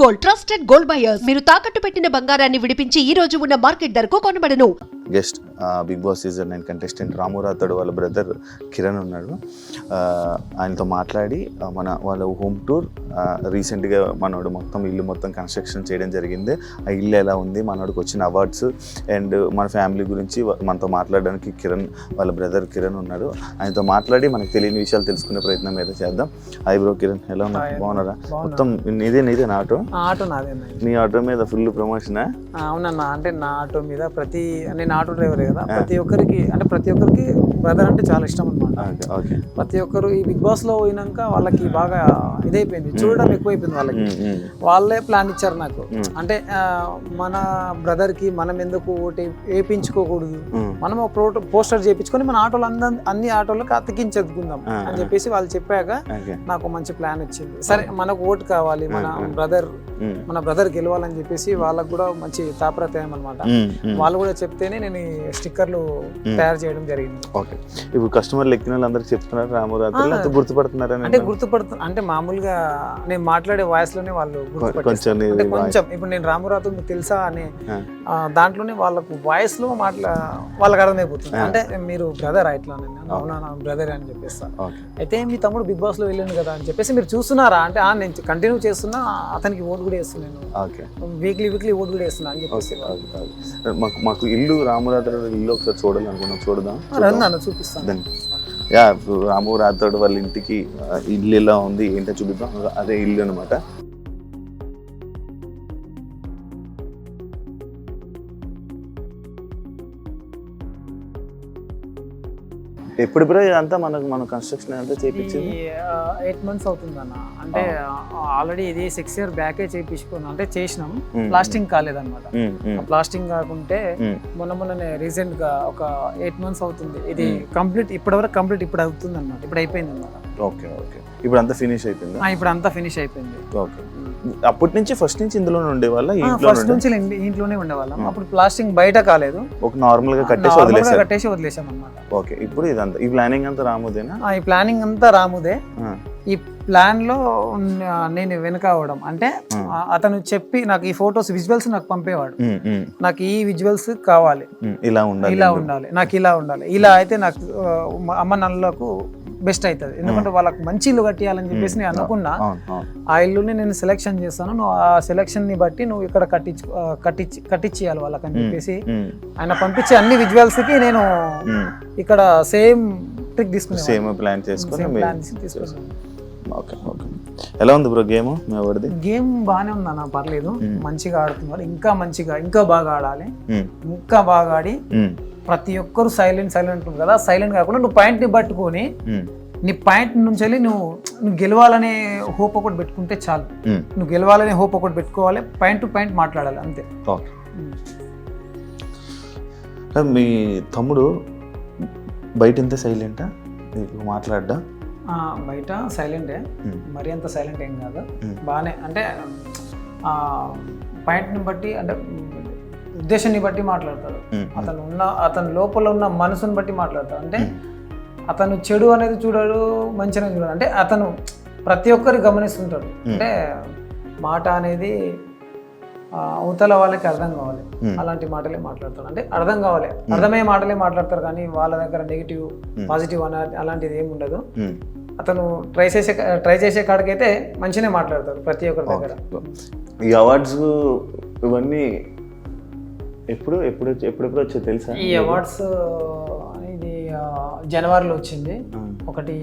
Gold, trusted gold buyers. మీరు తాకట్టు పెట్టిన బంగారాన్ని విడిపించి ఈ రోజు ఉన్న మార్కెట్ ధరకు కొనబడను. Guest big boss season 9 contestant Ramu Rathod వాళ్ళ బ్రదర్ కిరణ్ ఉన్నాడు. ఆయనతో మాట్లాడి వాళ్ళ హోమ్ టూర్ రీసెంట్గా మనోడు ఇల్లు మొత్తం కన్స్ట్రక్షన్ చేయడం జరిగింది. ఆ ఇల్లు ఎలా ఉంది, మనోడికి వచ్చిన అవార్డ్స్ అండ్ మన ఫ్యామిలీ గురించి మనతో మాట్లాడడానికి వాళ్ళ బ్రదర్ కిరణ్ ఉన్నాడు. ఆయనతో మాట్లాడి మనకు తెలియని విషయాలు తెలుసుకునే ప్రయత్నం అయితే చేద్దాం. హాయ్ బ్రో కిరణ్, ఎలా ఉన్నా? బాగున్నారా? మొత్తం నీదే ఆటో? ఆటో నాదే. నీ ఆటో మీద ఫుల్ ప్రమోషన్? అవునన్నా, అంటే నా ఆటో మీద నేను ఆటో డ్రైవరే కదా, ప్రతి ఒక్కరికి బ్రదర్ అంటే చాలా ఇష్టం అనమాట. ప్రతి ఒక్కరు ఈ బిగ్ బాస్ లో పోయినాక వాళ్ళకి బాగా ఇదైపోయింది, చూడడం ఎక్కువైపోయింది వాళ్ళకి. వాళ్ళే ప్లాన్ ఇచ్చారు నాకు, అంటే మన బ్రదర్ కి మనం ఎందుకు ఓటు వేయించుకోకూడదు, మనం ఒక పోస్టర్ చేయించుకొని మన ఆటోలు అన్ని ఆటోలకు అతికించుకుందాం అని చెప్పేసి వాళ్ళు చెప్పాక నాకు మంచి ప్లాన్ వచ్చింది. సరే మనకు ఓటు కావాలి, మన బ్రదర్ గెలవాలని చెప్పేసి వాళ్ళకు కూడా మంచి తాపత్రయం అనమాట. వాళ్ళు కూడా చెప్తేనే నేను స్టిక్కర్లు తయారు చేయడం జరిగింది. ఓకే, ఇప్పుడు కస్టమర్లు ఎక్కిన వాళ్ళందరికీ చెప్తున్నారు రాము రాథోడ్, గుర్తుపడుతున్నారు? అంటే అంటే మామూలుగా నేను మాట్లాడే వాయిస్ లోనే వాళ్ళు కొంచెం ఇప్పుడు నేను రాము రాథోడ్ మీకు తెలుసా అనే దాంట్లోనే వాళ్ళకు వాయిస్ లో వాళ్ళకి అర్థమైపోతుంది. అంటే మీరు బ్రదర్ ఇట్లా, అవునా నా బ్రదర్ అని చెప్పేస్తా. అయితే మీ తమ్ముడు బిగ్ బాస్ లో వెళ్ళాను కదా అని చెప్పేసి మీరు చూస్తున్నారా అంటే నేను కంటిన్యూ చేస్తున్నా, అతనికి ఓటు కూడా వేస్తున్నాను, వీక్లీ ఓటు కూడా వేస్తున్నా అని చెప్పేసి. మాకు ఇల్లు రాము రాథోడ్ ఇల్లు ఒకసారి చూడాలనుకున్నాం, చూడదాం చూపిస్తాను. రాము రాథోడ్ వాళ్ళ ఇంటికి ఇల్లు ఎలా ఉంది ఏంటో చూపిద్దాం. అదే ఇల్లు అనమాట. ఎప్పుడు బ్రో ఇదంతా మన కన్స్ట్రక్షన్ అంతా చేయించింది? 8 months అవుతుంది అన్న. అంటే ఆల్రెడీ ఇది 6 years బ్యాకే చేయించుకున్నాం, అంటే చేసినాం, ప్లాస్టింగ్ కాలేదన్నమాట. ప్లాస్టింగ్ కాకుంటే మొన్ననే రీసెంట్ గా ఒక 8 months అవుతుంది ఇది కంప్లీట్. ఇప్పటివరకు కంప్లీట్ ఇప్పుడు అవుతుంది అన్నమాట, ఇప్పుడు అయిపోయింది అన్నమాట. ఓకే, ఇప్పుడు అంతా ఫినిష్ అయిపోయింది. ఇప్పుడు అంతా ఫినిష్ అయిపోయింది. ఓకే, అప్పటి నుంచి ఫస్ట్ నుంచి ఇందులోనే ఉండేవాళ్ళ? ఫస్ట్ నుంచి ఇంట్లోనే ఉండేవాళ్ళం. అప్పుడు ప్లాస్టింగ్ బయట కాలేదు, ఒక నార్మల్ గా కట్టేసి వదిలేసాం అన్నమాట. ఓకే, ఇప్పుడు ఇదంతా ఈ ప్లానింగ్ అంతా రాముదేనా? ఈ ప్లానింగ్ అంతా రాముదే. ఈ ప్లాన్ లో నేను వెనక అవడం అంటే అతను చెప్పి నాకు ఈ ఫొటోస్ విజువల్స్ నాకు పంపేవాడు, నాకు ఈ విజువల్స్ కావాలి, ఇలా ఉండాలి, నాకు ఇలా ఉండాలి, ఇలా అయితే నాకు అమ్మ నాన్నలకు బెస్ట్ అవుతుంది. ఎందుకంటే వాళ్ళకి మంచి ఇల్లు కట్టియాలని నేను అనుకున్నా. ఆ ఇల్లుని నేను సెలెక్షన్ చేస్తాను, నువ్వు ఆ సెలెక్షన్ ని బట్టి నువ్వు ఇక్కడ కట్టించేయాలి వాళ్ళకి అని చెప్పేసి ఆయన పంపించే అన్ని విజువల్స్ కి నేను ఇక్కడ సేమ్ ట్రిక్ తీసుకున్నాను, సేమ్ ప్లాన్ చేసుకుని. ఎలా ఉంది బ్రో గేమ్? గేమ్ బాగానే ఉంది అన్న, పర్లేదు, మంచిగా ఆడుతున్నారు. ఇంకా బాగా ఆడాలి, ఇంకా బాగా ఆడి ప్రతి ఒక్కరు సైలెంట్ ఉంటుంది కదా, సైలెంట్ కాకుండా నువ్వు పాయింట్ ని పట్టుకొని నీ పాయింట్ నుంచి వెళ్ళి నువ్వు గెలవాలనే హోప్ ఒకటి పెట్టుకుంటే చాలు. నువ్వు గెలవాలనే హోప్ ఒకటి పెట్టుకోవాలి, పాయింట్ టు పాయింట్ మాట్లాడాలి అంతే. మీ తమ్ముడు బయట ఎంత సైలెంటా మాట్లాడ్డా? బయట సైలెంటే, మరి అంత సైలెంట్ ఏం కాదు, బాగానే. అంటే పాయింట్ని బట్టి, అంటే ఉద్దేశాన్ని బట్టి మాట్లాడతాడు. అతను లోపల ఉన్న మనసుని బట్టి మాట్లాడతాడు. అంటే అతను చెడు అనేది చూడడు, మంచి అనేది చూడడు. అంటే అతను ప్రతి ఒక్కరు గమనిస్తుంటాడు. అంటే మాట అనేది అవతల వాళ్ళకి అర్థం కావాలి, అలాంటి మాటలే మాట్లాడతాడు. అంటే అర్థం కావాలి, అర్థమయ్యే మాటలే మాట్లాడతారు, కానీ వాళ్ళ దగ్గర నెగిటివ్ పాజిటివ్ అలాంటిది ఏమి ఉండదు. అతను ట్రై చేసే కాడికైతే మంచిగానే మాట్లాడతాడు ప్రతి ఒక్కరి దగ్గర. ఈ అవార్డ్స్ ఇవన్నీ ఎప్పుడు వచ్చాయి తెలుసా? ఈ అవార్డ్స్ ఇది జనవరిలో వచ్చింది ఒకటి,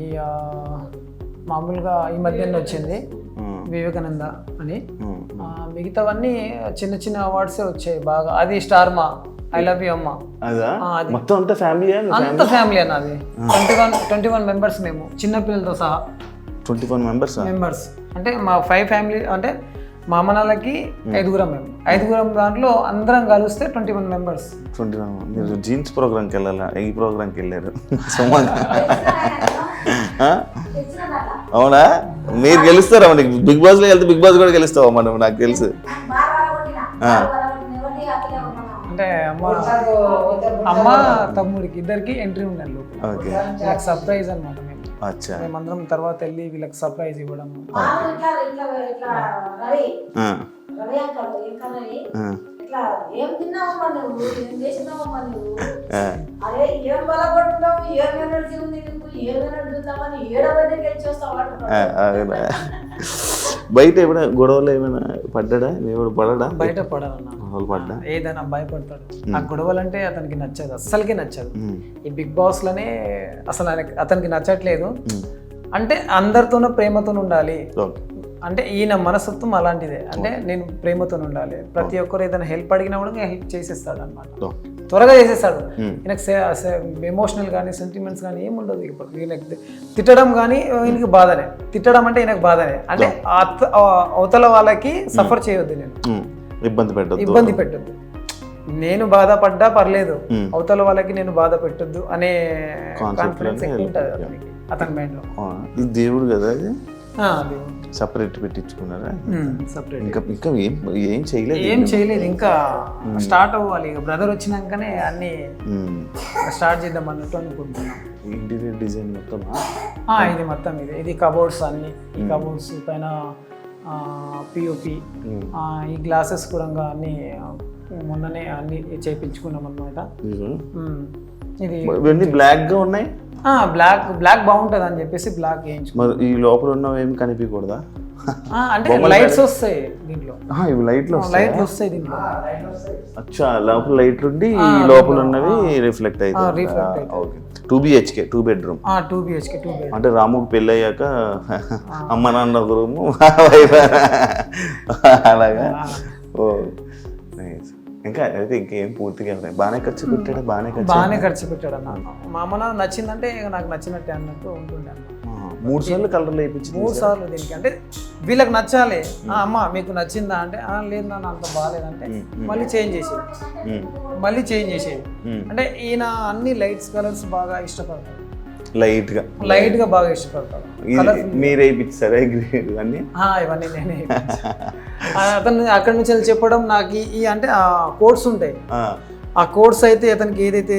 మామూలుగా ఈ మధ్యలో వచ్చింది వివేకానంద అని. మిగతావన్నీ చిన్న అవార్డ్సే వచ్చాయి బాగా. అది స్టార్మా, ఐ లవ్ యూ అమ్మ, మొత్తం అంతా ఫ్యామిలీ అన్న. అది 21 మెంబర్స్ మేము, చిన్నపిల్లలతో సహా 21 మెంబర్స్. అంటే మా 5 ఫ్యామిలీ, అంటే మా అమ్మ నాన్నకి 5 మేము, 5 దాంట్లో అందరం కలిస్తే 21 మెంబర్స్. 21. మీరు జీన్స్ ప్రోగ్రామ్కి వెళ్ళాలా? ఈ ప్రోగ్రామ్కి వెళ్ళారు. అవునా? మీరు గెలుస్తారా? బిగ్ బాస్ లో వెళ్తే బిగ్ బాస్ కూడా గెలుస్తావా మనం? నాకు తెలుసు. అంటే అమ్మ తమ్ముడికి ఇద్దరికి ఎంట్రీ ఉండాలి, సర్ప్రైజ్ అనమాట. అచ్చా. మేమందరం తర్వాత వెళ్ళి వీళ్ళకి సర్ప్రైజ్ ఇవ్వడం. ఇట్లా ఏం తిన్నావమ్మా నువ్వు, ఏం చేసినావమ్మా నువ్వు, అరే ఏం బలపడుతున్నావు, ఏం ఎనర్జీ ఉంది నీకు, ఏం ఎనర్జీ ఉందామని 7వ దగ్గరికి వెళ్ళి చూస్తావు. బయట ఏమైనా గొడవలు ఏమైనా పడ్డా? ఎవడు పడడా? బయట పడాలన్నా వాళ్ళు పడ్డా? ఏదైనా భయపడతాడు. ఆ గొడవలు అంటే అతనికి నచ్చదు, అస్సలకి నచ్చదు. ఈ బిగ్ బాస్ లోనే అసలు అతనికి నచ్చట్లేదు. అంటే అందరితోనూ ప్రేమతో ఉండాలి. అంటే ఈయన మనస్తత్వం అలాంటిదే. అంటే నేను ప్రేమతో ఉండాలి, ప్రతి ఒక్కరు ఏదైనా హెల్ప్ అడిగినా కూడా హెల్ప్ చేసేస్తాడు అనమాట, త్వరగా చేసేస్తాడు. ఈయనకు ఎమోషనల్ కానీ సెంటిమెంట్స్ కానీ ఏమి ఉండదు. ఇప్పుడు ఈయనకి తిట్టడం కానీ ఈయనకి బాధనే, తిట్టడం అంటే ఈయనకు బాధనే. అంటే అవతల వాళ్ళకి సఫర్ చేయొద్దు, నేను ఇబ్బంది పెట్టద్దు, నేను బాధపడ్డా పర్లేదు, అవతల వాళ్ళకి నేను బాధ పెట్టొద్దు అనే కాన్ఫిడెన్స్ ఎక్కువ ఉంటుంది అతని మైండ్ లో. ఇది దేవుడు కదా, దేవుడు సపరేట్ పెట్టించుకున్నారా? సపరేట్ ఇంకా ఏం చేయలేదు, ఇంకా స్టార్ట్ అవ్వాలి. ఇక బ్రదర్ వచ్చినాకనే అన్ని స్టార్ట్ చేద్దాం అన్నట్టు అనుకుంటున్నాం. ఇంటీరియర్ డిజైన్ మొత్తం ఇది మొత్తం ఇది కబోర్డ్స్ అన్ని, ఈ కబోర్డ్స్ పైన పిఓపి, ఈ గ్లాసెస్ కూడా అన్ని మొన్ననే అన్ని చేయించుకున్నాం అన్నమాట. ఇది బ్లాక్ గా ఉన్నాయి. బ్లాక్ బాగుంటది అని చెప్పేసి బ్లాక్ వేయించుకున్నాం. ఈ లోపల ఉన్నవి ఏమి కనిపించకూడదా? అంటే లైట్స్ వస్తాయి దీంట్లో, ఇవి లైట్లు వస్తాయి దీంట్లో. అచ్చా, లోపల లైట్లు ఉండి ఈ లోపల ఉన్నవి రిఫ్లెక్ట్ అవుతాయి. 2 BHK 2 bedroom. 2 BHK 2 bedroom. అంటే రాముకి పెళ్ళి అయ్యాక అమ్మ నాన్న ఒక రూము అలాగా. ఓ ఇంకా అయితే ఇంకేం పూర్తిగా బాగానే ఖర్చు పెట్టాడు. బాగానే ఖర్చు పెట్టాడు అన్న. మా అమ్మ నాకు నచ్చిందంటే నాకు నచ్చినట్టే అన్నట్టు ఉంటుండే అన్న. 3 సార్లు కలర్లు వేయించి 3 సార్లు దీనికి. అంటే వీళ్ళకి నచ్చాలి. అమ్మ మీకు నచ్చిందా అంటే లేదు నాన్న అంత బాగాలేదంటే మళ్ళీ చేంజ్ చేసేది. అంటే ఈయన అన్ని లైట్స్ కలర్స్ బాగా ఇష్టపడతాడు, లైట్ గా బాగా ఇష్టపడతాడు. మీరే ఇప్పించారా ఇవన్నీ? ఇవన్నీ నేనే. అతను అక్కడి నుంచి వెళ్ళి చెప్పడం నాకు ఈ అంటే ఆ కోడ్స్ ఉంటాయి, ఆ కోడ్స్ అయితే అతనికి ఏదైతే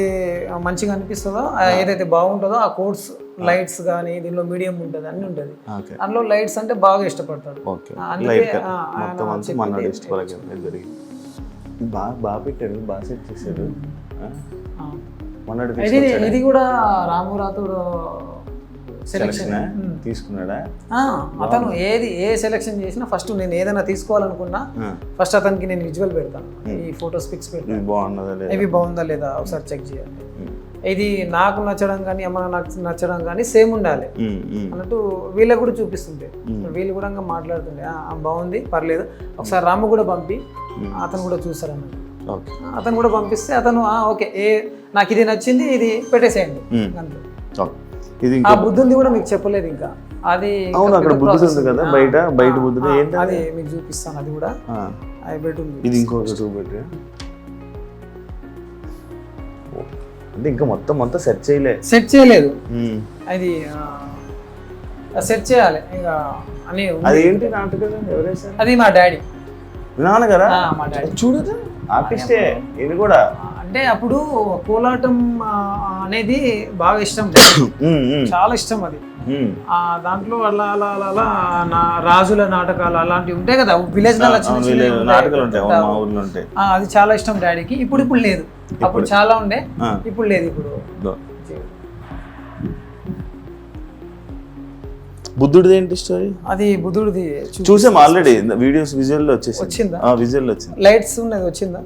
మంచిగా అనిపిస్తుందో, ఏదైతే బాగుంటుందో ఆ కోడ్స్ లైట్స్ కానీ దీనిలో మీడియం ఉంటుంది, అన్ని ఉంటుంది. అందులో లైట్స్ అంటే బాగా ఇష్టపడతాడు. బాగా పెట్టాడు, బాగా సెట్ చేశాడు. ఇది కూడా రాము రాథోడ్ సెలెక్షన్ తీసుకున్నాడా? అతను ఏ సెలెక్షన్ చేసినా ఫస్ట్ నేను ఏదైనా తీసుకోవాలనుకున్నా ఫస్ట్ అతనికి నేను విజువల్ పెడతాను, ఈ ఫొటోస్ పిక్స్ పెడతాను, ఇవి బాగుందా లేదా ఒకసారి చెక్ చేయాలి. ఇది నాకు నచ్చడం కానీ అమ్మ నాకు నచ్చడం కానీ సేమ్ ఉండాలి అన్నట్టు వీళ్ళకి కూడా చూపిస్తుంటే, వీళ్ళు కూడా మాట్లాడుతుండే బాగుంది పర్లేదు ఒకసారి రాము కూడా పంపి అతను కూడా చూసారు అన్నట్టు. అతను కూడా పంపిస్తే అతను ఓకే నాకు ఇది నచ్చింది, ఇది పెట్టేసేయండి అంతే. ఆ బుద్ధుంది కూడా మీకు చెప్పలేదు ఇంకా, అది అది మీకు చూపిస్తాను. అది కూడా బెడ్రూమ్, ఇది ఇంకొక 2 bedroom. అంటే ఇంకా మొత్తం సెట్ చేయలేదు. అది సెట్ చేయాలి ఇక అని. అదేంటి నాటకం ఎవరేసారు? అది మా డాడీ, నాన్నగారా? మా డాడీ చూడదు ఆర్టిస్టే. ఇది కూడా అంటే అప్పుడు కోలాటం అనేది బాగా ఇష్టం, చాలా ఇష్టం అది. దాంట్లో అలా అలా అలా అలా రాజుల నాటకాలు అలాంటివి ఉంటాయి కదా, విలేజ్ నాటకాలు ఉంటాయి, అది చాలా ఇష్టం డాడీకి. ఇప్పుడు లేదు, అప్పుడు చాలా ఉండే, ఇప్పుడు లేదు. ఇప్పుడు బుద్ధుడిది ఏంటి స్టోరీ? అది బుద్ధుడిది చూసాం ఆల్రెడీ, వీడియోస్ విజువల్ లో వచ్చిందా? విజువల్ వచ్చింది, లైట్స్ ఉన్నది వచ్చిందా?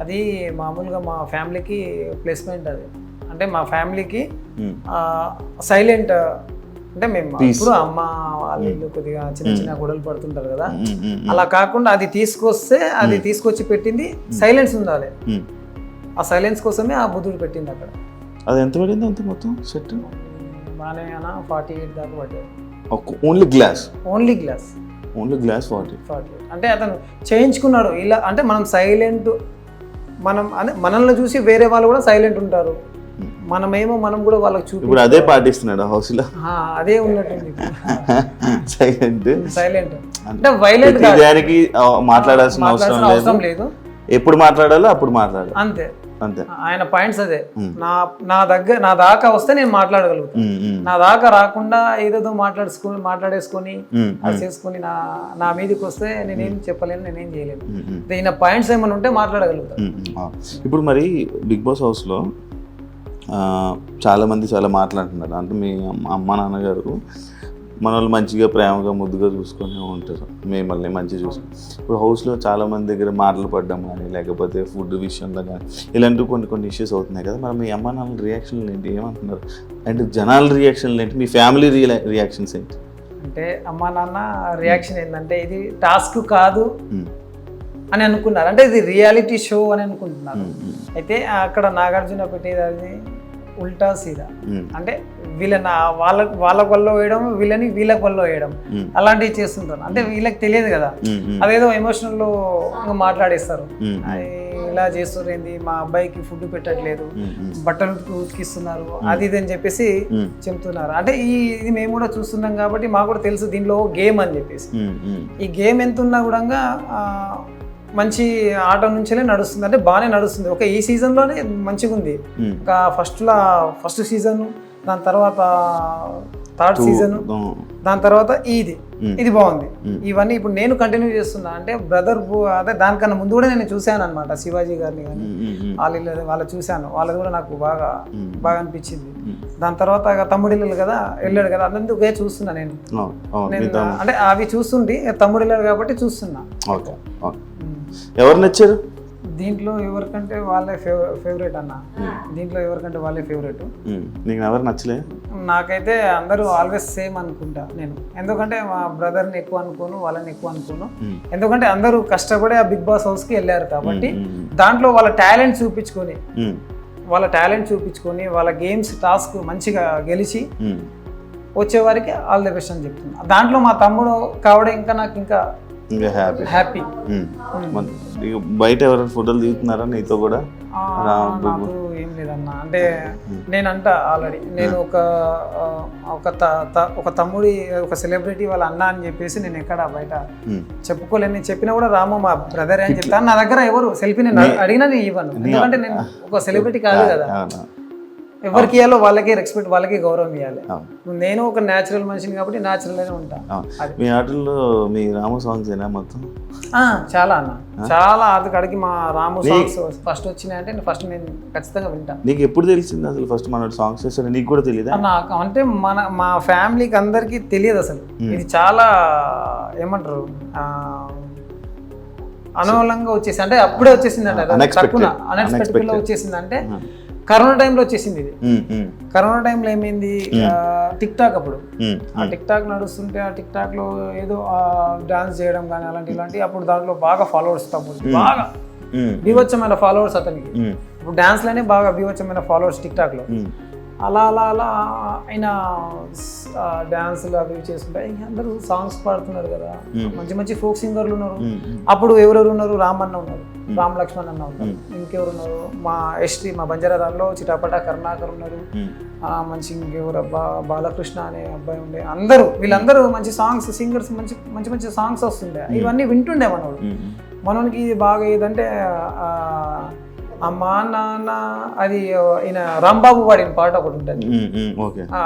అది మామూలుగా మా ఫ్యామిలీకి ప్లేస్మెంట్. అది అంటే మా ఫ్యామిలీకి సైలెంట్, అంటే మేము ఇప్పుడు అమ్మ వాళ్ళు కొద్దిగా చిన్న గొడవలు పడుతుంటారు కదా, అలా కాకుండా అది తీసుకొచ్చి పెట్టింది సైలెన్స్ ఉండాలి. ఆ సైలెన్స్ కోసమే ఆ బుద్ధుడు పెట్టింది అక్కడ. అది ఎంత పడింది అంత మొత్తం సెట్? బాగానే 48 దాకా పడ్డాయి. Only glass 48. అంటే అతను చేయించుకున్నాడు ఇలా. అంటే మనం సైలెంట్, మనల్ని చూసి వేరే వాళ్ళు కూడా సైలెంట్ ఉంటారు, మనం కూడా వాళ్ళకి చూపి ఇప్పుడు అదే పాటిస్తున్నాడు హౌస్ లో. అదే ఉన్నట్టుంది సైలెంట్. అంటే వైలెంట్ దానికి మాట్లాడాల్సిన అవసరం లేదు, ఎప్పుడు మాట్లాడాలో అప్పుడు మాట్లాడాలి అంతే. అంతే. ఆయన పాయింట్స్ అదే. నా దాకా వస్తే నేను మాట్లాడగలుగుతాను, నా దాకా రాకుండా ఏదేదో మాట్లాడేసుకొని అది చేసుకొని నా మీదకి వస్తే నేనేం చెప్పలేను, నేనేం చేయలేను. ఈయన పాయింట్స్ ఏమైనా ఉంటే మాట్లాడగలుగుతాను. ఇప్పుడు మరి బిగ్ బాస్ హౌస్లో చాలామంది చాలా మాట్లాడుతున్నారు. అంటే మీ అమ్మ నాన్నగారు మన వాళ్ళు మంచిగా ప్రేమగా ముద్దుగా చూసుకొని ఉంటారు, మిమ్మల్ని మంచిగా చూసుకొని. ఇప్పుడు హౌస్లో చాలామంది దగ్గర మాటలు పడ్డం కానీ లేకపోతే ఫుడ్ విషయంలో కానీ ఇలాంటివి కొన్ని ఇష్యూస్ అవుతున్నాయి కదా. మరి మీ అమ్మ నాన్నల రియాక్షన్లు ఏంటి, ఏమంటున్నారు? అంటే జనాల రియాక్షన్లు ఏంటి, మీ ఫ్యామిలీ రియాక్షన్స్ ఏంటి? అంటే అమ్మ నాన్న రియాక్షన్ ఏంటంటే ఇది టాస్క్ కాదు అని అనుకున్నారు, అంటే ఇది రియాలిటీ షో అని అనుకుంటున్నారు. అయితే అక్కడ నాగార్జున పెట్టేది అది ఉల్టా సీదా, అంటే వాళ్ళ వల్ల వేయడం, వీళ్ళకి వల్ల వేయడం, అలాంటివి చేస్తుంటారు. అంటే వీళ్ళకి తెలియదు కదా, అదేదో ఎమోషనల్ లో మాట్లాడేస్తారు. ఇలా చేస్తారు ఏంది, మా అబ్బాయికి ఫుడ్ పెట్టట్లేదు, బట్టలు ఉతికిస్తున్నారు, అది ఇది అని చెప్పేసి చెప్తున్నారు. అంటే ఇది మేము కూడా చూస్తున్నాం కాబట్టి మాకు కూడా తెలుసు దీనిలో గేమ్ అని చెప్పేసి. ఈ గేమ్ ఎంత ఉన్నా కూడా మంచి ఆట నుంచే నడుస్తుంది, అంటే బాగానే నడుస్తుంది. ఒక ఈ సీజన్లోనే మంచిగా ఉంది. ఒక ఫస్ట్ సీజన్, దాని తర్వాత థర్డ్ సీజన్, దాని తర్వాత ఇది బాగుంది. ఇవన్నీ ఇప్పుడు నేను కంటిన్యూ చేస్తున్నా. అంటే బ్రదర్ అదే దానికన్నా ముందు కూడా నేను చూశాను అనమాట, శివాజీ గారిని కానీ వాళ్ళు చూశాను, వాళ్ళది కూడా నాకు బాగా అనిపించింది. దాని తర్వాత తమ్ముడిల్లు కదా వెళ్ళాడు కదా, అందుకే చూస్తున్నా నేను. అంటే అవి చూస్తుంటే తమ్ముడిల్లాడు కాబట్టి చూస్తున్నా. ఎవరు నచ్చారు దీంట్లో? ఎవరికంటే వాళ్ళే ఫేవరెట్ అన్న. దీంట్లో ఎవరికంటే వాళ్ళే ఫేవరెట్. నీకు ఎవరు నచ్చలే? నాకైతే అందరూ ఆల్వేస్ సేమ్ అనుకుంటా నేను. ఎందుకంటే మా బ్రదర్ని ఎక్కువ అనుకోను, వాళ్ళని ఎక్కువ అనుకోను. ఎందుకంటే అందరూ కష్టపడి ఆ బిగ్ బాస్ హౌస్కి వెళ్ళారు కాబట్టి దాంట్లో వాళ్ళ టాలెంట్ చూపించుకొని వాళ్ళ గేమ్స్ టాస్క్ మంచిగా గెలిచి వచ్చేవారికి ఆల్ ది బెస్ట్ అని చెప్తున్నా. దాంట్లో మా తమ్ముడు కావడం ఇంకా హ్యాపీ. బయట ఎవరైనా ఫోటోలు దిగుతున్నారా నీతో కూడా? నాకు ఏం లేదన్నా. అంటే నేనంట ఆల్రెడీ నేను ఒక తమ్ముడి ఒక సెలబ్రిటీ వాళ్ళ అన్న అని చెప్పేసి నేను ఎక్కడ బయట చెప్పుకోలేను. నేను చెప్పినా కూడా రాము మా బ్రదర్ అని చెప్తాను. నా దగ్గర ఎవరు సెల్ఫీ నేను అడిగినా నేను ఇవ్వను, ఎందుకంటే నేను ఒక సెలబ్రిటీ కాదు కదా. ఎవరికి ఇవ్వాలో వాళ్ళకి రెస్పెక్ట్, వాళ్ళకి గౌరవం ఇవ్వాలి. నేను ఒక న్యాచురల్ మనిషిని కాబట్టి న్యాచురల్గానే ఉంటాను. మీ ఆటల్లో మీ రాము సాంగ్స్ ఏనా మొత్తం? చాలా అన్న, చాలా. అక్కడికి మా రాము సాంగ్స్ ఫస్ట్ వచ్చినాయంటే నేను ఖచ్చితంగా వింటాను. నీకు ఎప్పుడు తెలిసింది అసలు ఫస్ట్ మన సాంగ్స్ చేస్తారని? నీకు కూడా తెలియదా? నాకు అంటే మా ఫ్యామిలీకి అందరికీ తెలియదు అసలు. ఇది చాలా ఏమంటారు అనవలంగా వచ్చేసి, అంటే అప్పుడే వచ్చేసింది అంట, అన్ఎక్స్పెక్టెడ్ లో వచ్చేసింది. అంటే కరోనా టైంలో వచ్చేసింది ఇది. కరోనా టైంలో ఏమైంది, టిక్ టాక్ అప్పుడు ఆ టిక్ టాక్ నడుస్తుంటే ఆ టిక్ టాక్ లో ఏదో డాన్స్ చేయడం కానీ ఇలాంటి అప్పుడు దాంట్లో బాగా ఫాలోవర్స్, బాగా బీభత్సమైన ఫాలోవర్స్ అతనికి. ఇప్పుడు డాన్స్ లోనే బాగా బీభత్సమైన ఫాలోవర్స్ టిక్ టాక్ లో. అలా ఆయన డాన్సులు అవి చేసుకుంటే అందరూ సాంగ్స్ పాడుతున్నారు కదా, మంచి ఫోక్ సింగర్లు ఉన్నారు. అప్పుడు ఎవరెవరు ఉన్నారు, రామన్న ఉన్నారు, రామ్ లక్ష్మణ్ అన్న ఉన్నారు, ఇంకెవరు ఉన్నారు, మా ఎస్టీ మా బంజారాలో చిటాపట కరుణాకర్ ఉన్నారు, మంచి ఇంకెవరు బాలకృష్ణ అనే అబ్బాయి ఉండే. వీళ్ళందరూ మంచి సాంగ్స్ సింగర్స్, మంచి సాంగ్స్ వస్తుండే. ఇవన్నీ వింటుండే మనోనికి. ఇది బాగా ఏదంటే అమ్మా నాన్న, అది ఈయన రాంబాబు పాడిన పాట ఒకటి ఉంటుంది,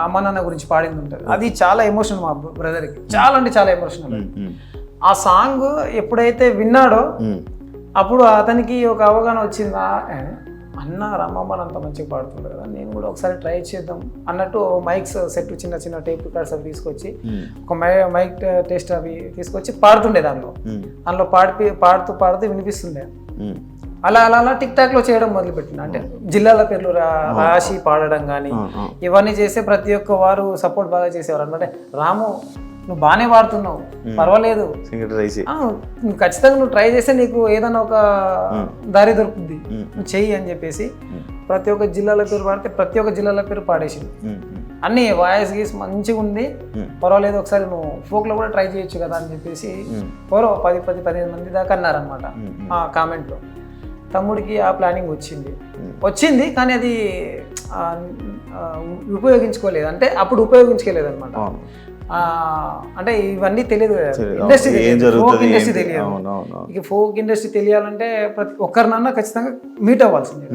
అమ్మా నాన్న గురించి పాడింది ఉంటుంది. అది చాలా ఎమోషనల్ మా బ్రదర్కి, చాలా అంటే చాలా ఎమోషనల్. ఆ సాంగ్ ఎప్పుడైతే విన్నాడో అప్పుడు అతనికి ఒక అవగాహన వచ్చింది, అన్న రామమ్మ అంత మంచిగా పాడుతుంది కదా, నేను కూడా ఒకసారి ట్రై చేద్దాం అన్నట్టు మైక్స్ సెట్, చిన్న టేప్ రికార్డ్స్ అవి తీసుకొచ్చి ఒక మైక్ టెస్ట్ అవి తీసుకొచ్చి పాడుతుండే. దానిలో పాడుతూ వినిపిస్తుండే. అలా టిక్ టాక్ లో చేయడం మొదలుపెట్టింది. అంటే జిల్లాల పేర్లు రాసి పాడడం కానీ ఇవన్నీ చేస్తే ప్రతి ఒక్క వారు సపోర్ట్ బాగా చేసేవారు అనమాట. రాము నువ్వు బాగానే పాడుతున్నావు, పర్వాలేదు, నువ్వు ఖచ్చితంగా నువ్వు ట్రై చేస్తే నీకు ఏదైనా ఒక దారి దొరుకుతుంది, నువ్వు చెయ్యి అని చెప్పేసి ప్రతి ఒక్క జిల్లాల పేరు పాడితే ప్రతి ఒక్క జిల్లాల పేరు పాడేసింది. అన్ని వాయిస్ గీస్ మంచిగా ఉంది, పర్వాలేదు, ఒకసారి నువ్వు ఫోక్లో కూడా ట్రై చేయొచ్చు కదా అని చెప్పేసి ఎవరో 10-15 మంది దాకా అన్నారనమాట ఆ కామెంట్లో. తమ్ముడికి ఆ ప్లానింగ్ వచ్చింది కానీ అది ఉపయోగించుకోలేదు. అంటే అప్పుడు ఉపయోగించుకోలేదు అనమాట. అంటే ఇవన్నీ తెలియదు కదా, తెలియదు. ఇండస్ట్రీ ఏం తెలియదు, జరుగుతుంది, ఫోక్ ఇండస్ట్రీ ఏంటి? తెలియదు. అవునవును. ఇక ఫోక్ ఇండస్ట్రీ తెలియాలంటే ప్రతి ఒక్కరినన్నా ఖచ్చితంగా మీట్ అవ్వాల్సింది.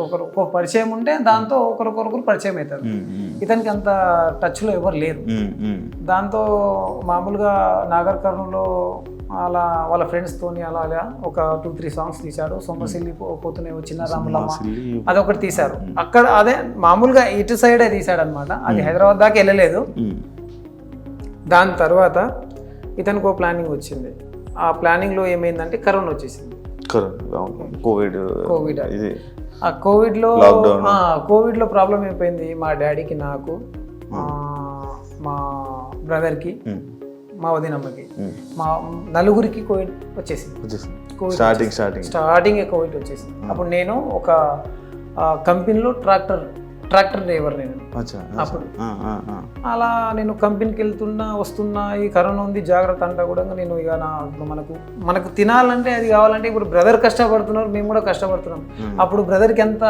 ఒకరు పరిచయం ఉంటే దాంతో ఒకరికొకరు పరిచయం అవుతారు. ఇతనికి అంత టచ్లో ఎవరు లేరు. దాంతో మామూలుగా నాగర్ కర్నూలులో అలా వాళ్ళ ఫ్రెండ్స్ తోని అలా ఒక 2-3 సాంగ్స్ తీశాడు. సొమ్మసిల్లి పోతూనే వచ్చిన రాములమ్మ అదొకటి తీశారు. అక్కడ అదే మామూలుగా ఇటు సైడే తీశాడు అనమాట. అది హైదరాబాద్ దాకా వెళ్ళలేదు. దాని తర్వాత ఇతనికి ఒక ప్లానింగ్ వచ్చింది. ఆ ప్లానింగ్లో ఏమైందంటే కరోనా వచ్చేసింది. కోవిడ్ ఆ కోవిడ్లో ప్రాబ్లం అయిపోయింది మా డాడీకి, నాకు, మా బ్రదర్కి, మా వదినమ్మకి, మా నలుగురికి కోవిడ్ వచ్చేసింది. స్టార్టింగ్ కోవిడ్ వచ్చేసింది. అప్పుడు నేను ఒక కంపెనీలో ట్రాక్టర్ డ్రైవర్ నేను. అప్పుడు అలా నేను కంపెనీకి వస్తున్నా ఈ కరోనా ఉంది జాగ్రత్త అంటా కూడా నేను ఇక మనకు తినాలంటే అది కావాలంటే ఇప్పుడు బ్రదర్ కష్టపడుతున్నారు, మేము కూడా కష్టపడుతున్నాం. అప్పుడు బ్రదర్కి ఎంత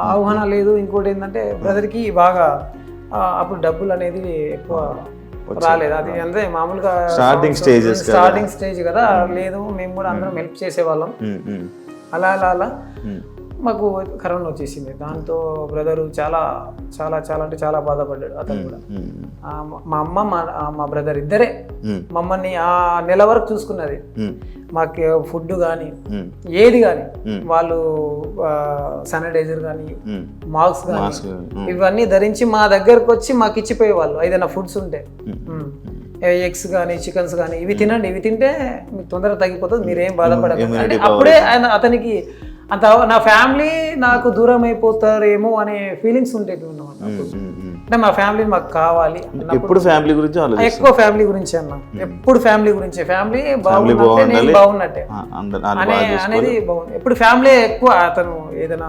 ఆహ్వానం లేదు. ఇంకోటి ఏంటంటే బ్రదర్కి బాగా అప్పుడు డబ్బులు అనేది ఎక్కువ రాలేదు. అది అంటే మామూలుగా స్టార్టింగ్ స్టేజ్ కదా, లేదు మేము కూడా అందరం హెల్ప్ చేసేవాళ్ళం. అలా అలా అలా మాకు కరోనా వచ్చేసింది. దాంతో బ్రదరు చాలా చాలా చాలా అంటే చాలా బాధపడ్డాడు. అతను కూడా మా అమ్మ మా బ్రదర్ ఇద్దరే మమ్మల్ని ఆ నెల వరకు చూసుకున్నది. మాకు ఫుడ్ కానీ ఏది కానీ వాళ్ళు శానిటైజర్ కానీ మాస్క్ కానీ ఇవన్నీ ధరించి మా దగ్గరకు వచ్చి మాకు ఇచ్చిపోయేవాళ్ళు. ఏదైనా ఫుడ్స్ ఉంటే ఎగ్స్ కానీ చికెన్స్ కానీ ఇవి తినండి, ఇవి తింటే మీకు తొందరగా తగ్గిపోతుంది, మీరేం బాధపడకండి అంటే అప్పుడే అతనికి అంత నా ఫ్యామిలీ నాకు దూరం అయిపోతారేమో అనే ఫీలింగ్స్ ఉండేవి అన్నమాట. అంటే మా ఫ్యామిలీ మాకు కావాలి, ఎప్పుడు ఫ్యామిలీ గురించి ఎక్కువ ఫ్యామిలీ గురించి అన్న, ఎప్పుడు ఫ్యామిలీ గురించి, ఫ్యామిలీ బాగున్నట్టే నేను బాగున్నట్టే అనేది బాగుంది. ఎప్పుడు ఫ్యామిలీ ఎక్కువ. అతను ఏదైనా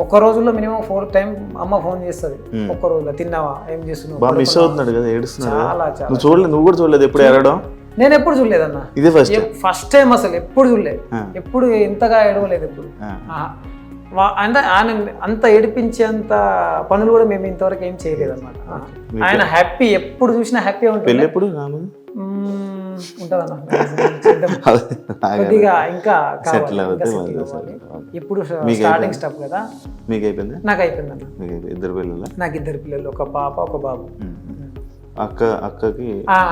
ఒక్క రోజుల్లో మినిమం 4 times అమ్మ ఫోన్ చేస్తుంది. ఒక్క రోజులో తిన్నావా, ఏం చేస్తున్నావు, మిస్ అవుతున్నాడు కదా, ఏడుస్తున్నాడు. చాలా చాలా చూడలేదు, నువ్వు కూడా చూడలేదు ఎప్పుడు ఏడవడం? నేను ఎప్పుడు చూడలేదన్న, ఇదే ఫస్ట్ టైం అసలు ఎప్పుడు చూడలేదు, ఎప్పుడు ఇంతగా ఏడవలేదు ఎప్పుడు. అంటే ఆయన అంత ఏడిపించేంత పనులు కూడా మేము ఇంతవరకు ఏం చేయలేదు అనమాట. ఆయన హ్యాపీ, ఎప్పుడు చూసినా హ్యాపీగా ఉంటుంది. ఎప్పుడు ఉంటుందన్న కొద్దిగా ఇంకా ఇప్పుడు స్టార్టింగ్ స్టెప్ కదా. మీకు అయిపోయింది? నాకు అయిపోయిందన్న. ఇద్దరు పిల్లలు? నాకు 2 పిల్లలు, ఒక పాప ఒక బాబు.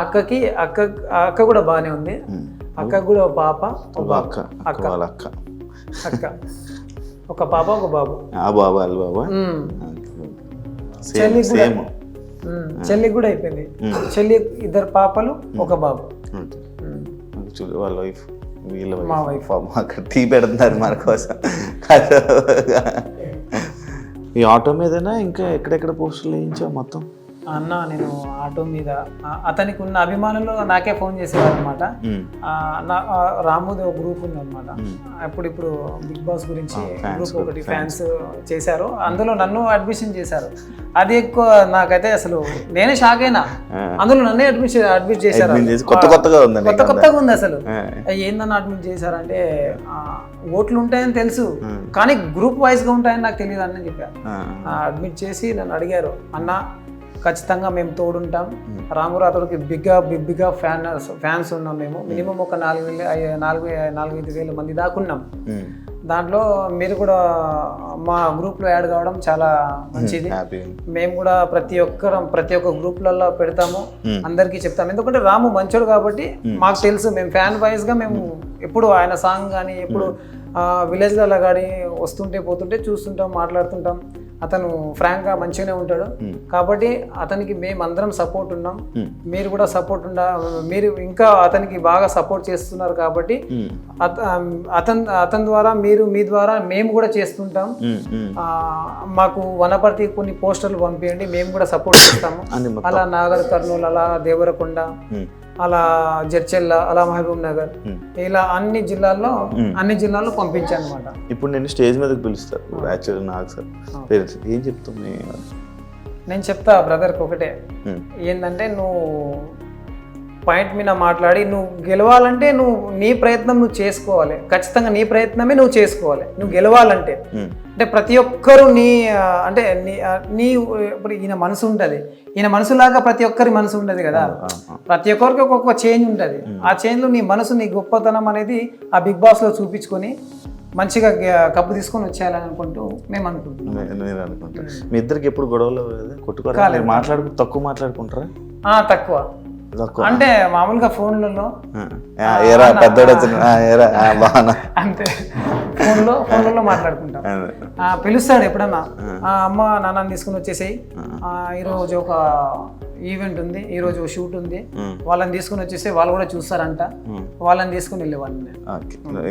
అక్కకి అక్క కూడా బాగానే ఉంది. అక్కకు కూడా ఒక పాప అక్క ఒక పాప ఒక బాబు. చెల్లి కూడా అయిపోయింది. చెల్లి 2 పాపలు ఒక బాబు. వాళ్ళ వైఫ్, మా వైఫ్ అక్కడ టీ పెడుతున్నారు మన కోసం. ఈ ఆటో మీదనా ఇంకా ఎక్కడెక్కడ పోస్టులు వేయించావు మొత్తం? అన్న నేను ఆటో మీద అతనికి ఉన్న అభిమానులు నాకే ఫోన్ చేసేవారు అనమాట. రాముది ఒక గ్రూప్ ఉంది అనమాట. ఇప్పుడు బిగ్ బాస్ గురించి గ్రూప్ ఒకటి ఫ్యాన్స్ చేశారు, అందులో నన్ను అడ్మిషన్ చేశారు. అది ఎక్కువ నాకైతే అసలు నేనే షాక్ అయినా. అందులో నన్నే అడ్మిట్ చేశారు. కొత్తగా ఉంది అసలు. ఏందన్నా అడ్మిట్ చేశారంటే ఓట్లు ఉంటాయని తెలుసు కానీ గ్రూప్ వైజ్ గా ఉంటాయని నాకు తెలియదు అని చెప్పారు. అడ్మిట్ చేసి నన్ను అడిగారు, అన్న ఖచ్చితంగా మేము తోడుంటాం, రామురాతడికి బిగ్గా ఫ్యాన్స్ ఉన్నాం మేము. మినిమం ఒక 4,000-5,000 మంది దాకున్నాం. దాంట్లో మీరు కూడా మా గ్రూప్లో యాడ్ కావడం చాలా మంచిది. మేము కూడా ప్రతి ఒక్క గ్రూప్లలో పెడతాము, అందరికీ చెప్తాము. ఎందుకంటే రాము మంచోడు కాబట్టి మాకు తెలుసు. మేము ఫ్యాన్ వైజ్గా మేము ఎప్పుడు ఆయన సాంగ్ కానీ ఎప్పుడు విలేజ్లలో కానీ వస్తుంటే పోతుంటే చూస్తుంటాం, మాట్లాడుతుంటాం. అతను ఫ్రాంక్గా మంచిగానే ఉంటాడు కాబట్టి అతనికి మేము అందరం సపోర్ట్ ఉన్నాం. మీరు కూడా సపోర్ట్ మీరు ఇంకా అతనికి బాగా సపోర్ట్ చేస్తున్నారు కాబట్టి అతని ద్వారా మీ ద్వారా మేము కూడా చేస్తుంటాం. మాకు వనపర్తి కొన్ని పోస్టర్లు పంపించండి, మేము కూడా సపోర్ట్ చేస్తాము. అలా నాగర్ కర్నూలు, అలా దేవరకొండ, అలా జడ్చెల్ల, అలా మహబూబ్ నగర్, ఇలా అన్ని జిల్లాల్లో పంపించాను అనమాట. ఇప్పుడు నేను స్టేజ్ మీదకి పిలుస్తాను యాక్చువల్లీ నాకు సార్ ఏం చెప్తాను? నేను చెప్తా బ్రదర్కి ఒకటే, ఏంటంటే నువ్వు పాయింట్ మీద మాట్లాడి నువ్వు గెలవాలంటే నువ్వు నీ ప్రయత్నం నువ్వు చేసుకోవాలి, ఖచ్చితంగా నీ ప్రయత్నమే నువ్వు చేసుకోవాలి నువ్వు గెలవాలంటే. అంటే ప్రతి ఒక్కరు అంటే నీ ఇప్పుడు ఈయన మనసు ఉంటుంది, ఈయన మనసులాగా ప్రతి ఒక్కరి మనసు ఉంటుంది కదా, ప్రతి ఒక్కరికి ఒక్కొక్క చేంజ్ ఉంటుంది. ఆ చేంజ్లో నీ మనసు, నీ గొప్పతనం అనేది ఆ బిగ్ బాస్లో చూపించుకొని మంచిగా కప్పు తీసుకొని వచ్చేయాలని అనుకుంటూ మేము అనుకుంటున్నాం. నేను అనుకుంటాను మీ ఇద్దరికి ఎప్పుడు గొడవలు కొట్టుకోవాలి, తక్కువ మాట్లాడుకుంటారా? తక్కువ అంటే మామూలుగా ఫోన్లలో అంతే, ఫోన్లలో మాట్లాడుకుంటాం. పిలుస్తాడు ఎప్పుడన్నా, అమ్మ నాన్నని తీసుకుని వచ్చేసేయి, ఈరోజు ఒక ఈవెంట్ ఉంది, ఈరోజు షూట్ ఉంది, వాళ్ళని తీసుకుని వచ్చేసి వాళ్ళు కూడా చూస్తారంట, వాళ్ళని తీసుకుని వెళ్ళేవాడిని.